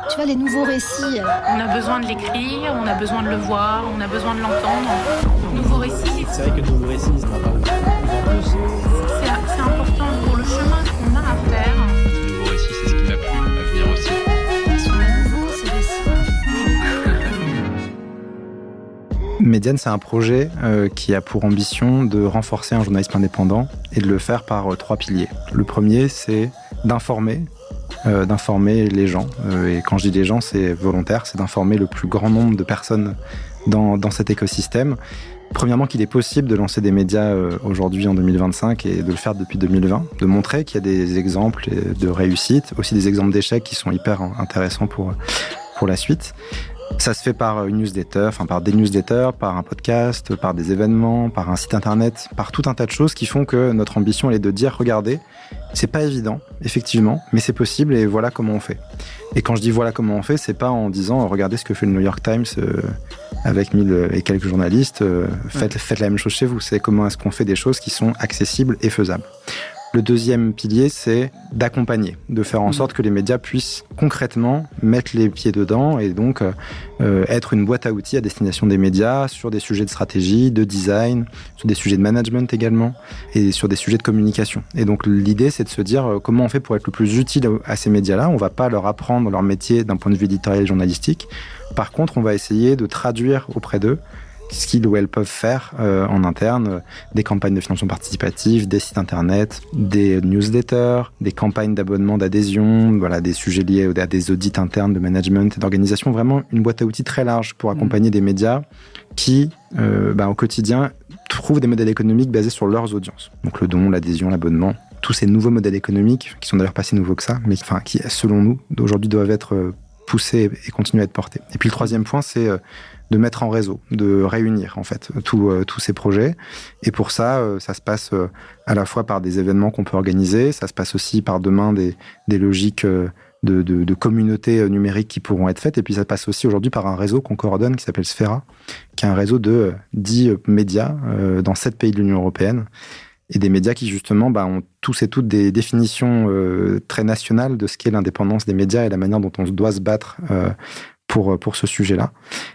Tu vois, les nouveaux récits. On a besoin de l'écrire, on a besoin de le voir, on a besoin de l'entendre. Nouveaux récits. C'est vrai que nouveaux récits, ça n'a pas C'est important pour le chemin qu'on a à faire. Nouveaux récits, c'est ce qui m'a plu à venir aussi. Ils sont nouveaux, ces récits. Médiane, c'est un projet qui a pour ambition de renforcer un journalisme indépendant et de le faire par 3 piliers. Le premier, c'est d'informer les gens. Et quand je dis les gens, c'est volontaire, c'est d'informer le plus grand nombre de personnes dans cet écosystème. Premièrement, qu'il est possible de lancer des médias aujourd'hui en 2025 et de le faire depuis 2020, de montrer qu'il y a des exemples de réussite, aussi des exemples d'échecs qui sont hyper intéressants pour la suite. Ça se fait par une newsletter, par des newsletters, par un podcast, par des événements, par un site internet, par tout un tas de choses qui font que notre ambition elle est de dire, regardez, c'est pas évident, effectivement, mais c'est possible et voilà comment on fait. Et quand je dis voilà comment on fait, c'est pas en disant, regardez ce que fait le New York Times avec 1000 et quelques journalistes, faites la même chose chez vous. C'est comment est-ce qu'on fait des choses qui sont accessibles et faisables. Le deuxième pilier, c'est d'accompagner, de faire en sorte que les médias puissent concrètement mettre les pieds dedans et donc être une boîte à outils à destination des médias sur des sujets de stratégie, de design, sur des sujets de management également et sur des sujets de communication. Et donc l'idée, c'est de se dire comment on fait pour être le plus utile à ces médias-là. On ne va pas leur apprendre leur métier d'un point de vue éditorial et journalistique. Par contre, on va essayer de traduire auprès d'eux ce qu'ils ou elles peuvent faire en interne, des campagnes de financement participatif, des sites internet, des newsletters, des campagnes d'abonnement, d'adhésion, voilà, des sujets liés à des audits internes de management et d'organisation. Vraiment une boîte à outils très large pour accompagner des médias qui, au quotidien, trouvent des modèles économiques basés sur leurs audiences. Donc le don, l'adhésion, l'abonnement, tous ces nouveaux modèles économiques, qui sont d'ailleurs pas si nouveaux que ça, mais qui, selon nous, aujourd'hui doivent être poussés et continuer à être portés. Et puis le troisième point, c'est de mettre en réseau, de réunir en fait tous ces projets. Et pour ça, ça se passe à la fois par des événements qu'on peut organiser, ça se passe aussi par demain des logiques de communautés numériques qui pourront être faites. Et puis ça passe aussi aujourd'hui par un réseau qu'on coordonne qui s'appelle Sphera, qui est un réseau de 10 médias dans 7 pays de l'Union européenne. Et des médias qui, justement, ont tous et toutes des définitions très nationales de ce qu'est l'indépendance des médias et la manière dont on doit se battre pour ce sujet-là.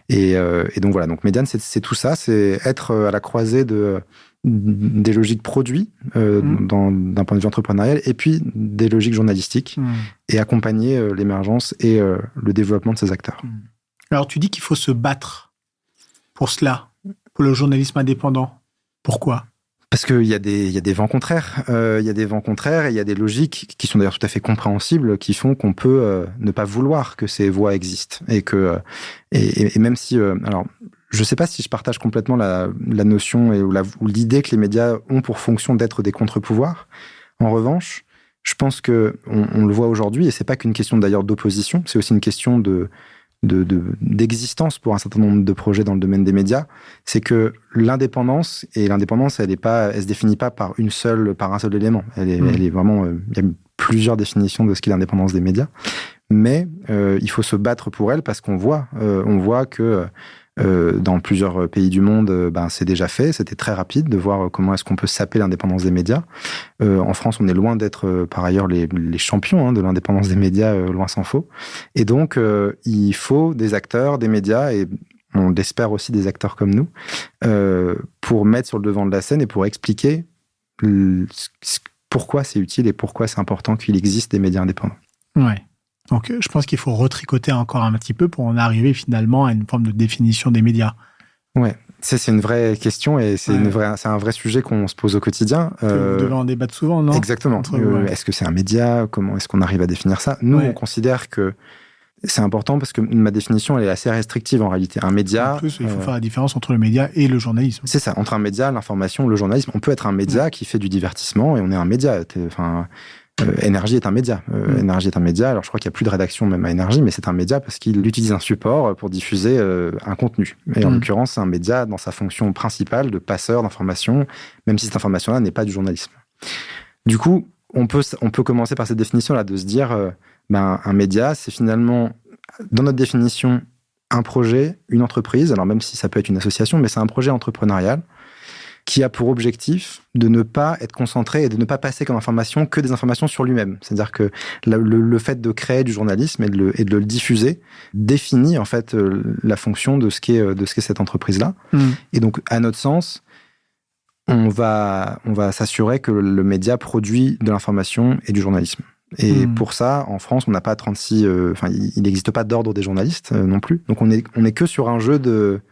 Et donc voilà, donc Médiane, c'est tout ça, c'est être à la croisée des logiques produits d'un point de vue entrepreneurial et puis des logiques journalistiques et accompagner l'émergence et le développement de ces acteurs. Alors tu dis qu'il faut se battre pour cela, pour le journalisme indépendant. Pourquoi ? Parce qu'il y a des vents contraires. Il y a des vents contraires et il y a des logiques qui sont d'ailleurs tout à fait compréhensibles qui font qu'on peut ne pas vouloir que ces voies existent. Et même si... alors, je ne sais pas si je partage complètement la notion ou l'idée que les médias ont pour fonction d'être des contre-pouvoirs. En revanche, je pense qu'on le voit aujourd'hui, et c'est pas qu'une question d'ailleurs d'opposition, c'est aussi une question d'existence pour un certain nombre de projets dans le domaine des médias, c'est que l'indépendance, elle se définit pas par un seul élément. Elle est vraiment, il y a plusieurs définitions de ce qu'est l'indépendance des médias, mais il faut se battre pour elle parce qu'on voit que dans plusieurs pays du monde, c'est déjà fait. C'était très rapide de voir comment est-ce qu'on peut saper l'indépendance des médias. En France, on est loin d'être, par ailleurs, les champions de l'indépendance des médias, loin s'en faut. Et donc, il faut des acteurs, des médias, et on espère aussi des acteurs comme nous, pour mettre sur le devant de la scène et pour expliquer pourquoi c'est utile et pourquoi c'est important qu'il existe des médias indépendants. Ouais. Donc, je pense qu'il faut retricoter encore un petit peu pour en arriver finalement à une forme de définition des médias. Ouais, c'est une vraie question et c'est un vrai sujet qu'on se pose au quotidien. Vous devez en débattre souvent, non ? Exactement. Est-ce que c'est un média ? Comment est-ce qu'on arrive à définir ça ? Nous, on considère que c'est important parce que ma définition, elle est assez restrictive en réalité. Un média... En plus, il faut faire la différence entre le média et le journalisme. C'est ça, entre un média, l'information, le journalisme. On peut être un média qui fait du divertissement et on est un média. Énergie est un média. Énergie est un média. Alors, je crois qu'il n'y a plus de rédaction même à Énergie, mais c'est un média parce qu'il utilise un support pour diffuser un contenu. Et en l'occurrence, c'est un média dans sa fonction principale de passeur d'informations, même si cette information-là n'est pas du journalisme. Du coup, on peut commencer par cette définition-là, de se dire, un média, c'est finalement, dans notre définition, un projet, une entreprise. Alors, même si ça peut être une association, mais c'est un projet entrepreneurial qui a pour objectif de ne pas être concentré et de ne pas passer comme information que des informations sur lui-même. C'est-à-dire que le fait de créer du journalisme et de le diffuser définit en fait la fonction de ce qu'est cette entreprise-là. Et donc, à notre sens, on va s'assurer que le média produit de l'information et du journalisme. Et pour ça, en France, on n'a pas 36... il n'existe pas d'ordre des journalistes non plus. Donc, on est que sur un jeu de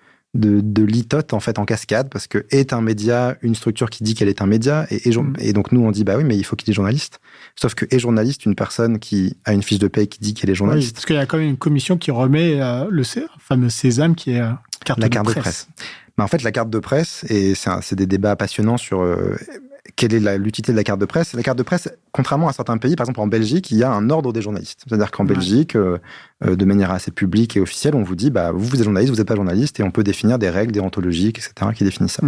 litote, en fait, en cascade, parce que est un média une structure qui dit qu'elle est un média, et donc nous, on dit, bah oui, mais il faut qu'il y ait journaliste. Sauf que est journaliste une personne qui a une fiche de paye qui dit qu'elle est journaliste. Oui, parce qu'il y a quand même une commission qui remet le fameux sésame qui est la carte de presse. En fait, la carte de presse, et c'est des débats passionnants sur quelle est l'utilité de la carte de presse. La carte de presse, contrairement à certains pays, par exemple en Belgique, il y a un ordre des journalistes. C'est-à-dire qu'en Belgique, de manière assez publique et officielle, on vous dit, bah, vous êtes journaliste, vous n'êtes pas journaliste, et on peut définir des règles déontologiques, etc., qui définissent ça.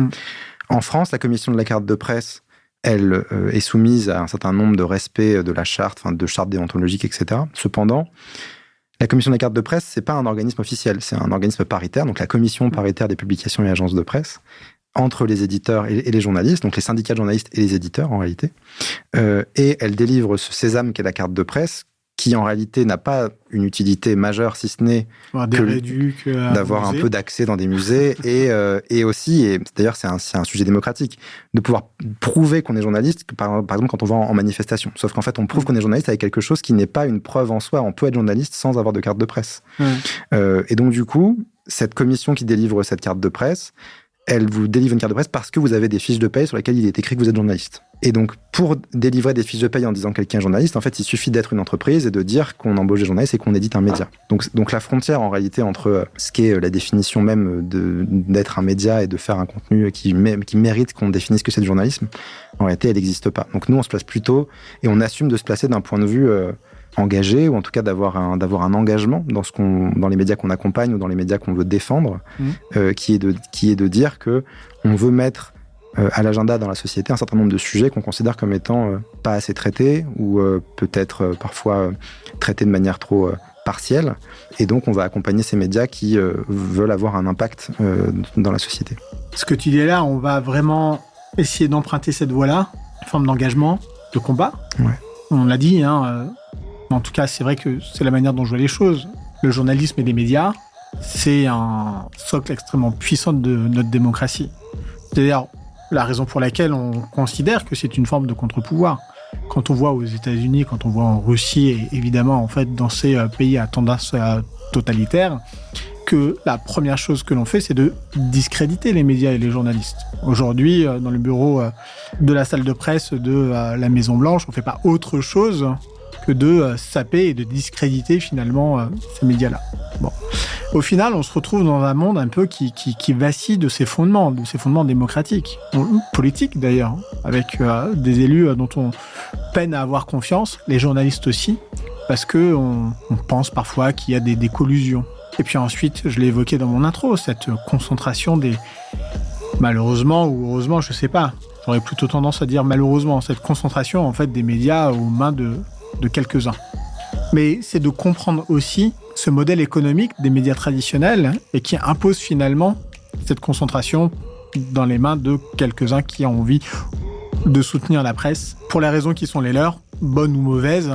En France, la commission de la carte de presse, elle est soumise à un certain nombre de respects de la charte, de charte déontologique, etc. Cependant, la commission de la carte de presse, c'est pas un organisme officiel, c'est un organisme paritaire, donc la commission paritaire des publications et agences de presse, entre les éditeurs et les journalistes, donc les syndicats de journalistes et les éditeurs en réalité. Et elle délivre ce sésame qu'est la carte de presse, qui en réalité n'a pas une utilité majeure, si ce n'est d'avoir un peu d'accès dans des musées, et aussi, et d'ailleurs c'est un sujet démocratique, de pouvoir prouver qu'on est journaliste, par exemple quand on va en manifestation. Sauf qu'en fait, on prouve qu'on est journaliste avec quelque chose qui n'est pas une preuve en soi. On peut être journaliste sans avoir de carte de presse. Et donc du coup, cette commission qui délivre cette carte de presse, elle vous délivre une carte de presse parce que vous avez des fiches de paye sur lesquelles il est écrit que vous êtes journaliste. Et donc, pour délivrer des fiches de paye en disant que quelqu'un est journaliste, en fait, il suffit d'être une entreprise et de dire qu'on embauche des journalistes et qu'on édite un média. Donc la frontière, en réalité, entre ce qui est la définition même d'être un média et de faire un contenu qui mérite qu'on définisse que c'est du journalisme, en réalité, elle n'existe pas. Donc nous, on se place plutôt, et on assume de se placer d'un point de vue engagé, ou en tout cas d'avoir un engagement dans les médias qu'on accompagne ou dans les médias qu'on veut défendre, qui est de dire que on veut mettre à l'agenda dans la société un certain nombre de sujets qu'on considère comme étant pas assez traités, ou peut-être parfois traités de manière trop partielle, et donc on va accompagner ces médias qui veulent avoir un impact dans la société. Ce que tu dis là, on va vraiment essayer d'emprunter cette voie-là, une forme d'engagement, de combat. Ouais. On l'a dit, en tout cas, c'est vrai que c'est la manière dont je vois les choses. Le journalisme et les médias, c'est un socle extrêmement puissant de notre démocratie. C'est d'ailleurs la raison pour laquelle on considère que c'est une forme de contre-pouvoir. Quand on voit aux États-Unis, quand on voit en Russie, et évidemment, en fait, dans ces pays à tendance totalitaire, que la première chose que l'on fait, c'est de discréditer les médias et les journalistes. Aujourd'hui, dans le bureau de la salle de presse de la Maison-Blanche, on ne fait pas autre chose que de saper et de discréditer finalement ces médias-là. Bon. Au final, on se retrouve dans un monde un peu qui vacille de ses fondements démocratiques, politiques d'ailleurs, avec des élus dont on peine à avoir confiance, les journalistes aussi, parce que on pense parfois qu'il y a des collusions. Et puis ensuite, je l'ai évoqué dans mon intro, cette concentration malheureusement ou heureusement, je sais pas, j'aurais plutôt tendance à dire malheureusement, cette concentration en fait des médias aux mains de quelques-uns. Mais c'est de comprendre aussi ce modèle économique des médias traditionnels et qui impose finalement cette concentration dans les mains de quelques-uns qui ont envie de soutenir la presse pour les raisons qui sont les leurs, bonnes ou mauvaises,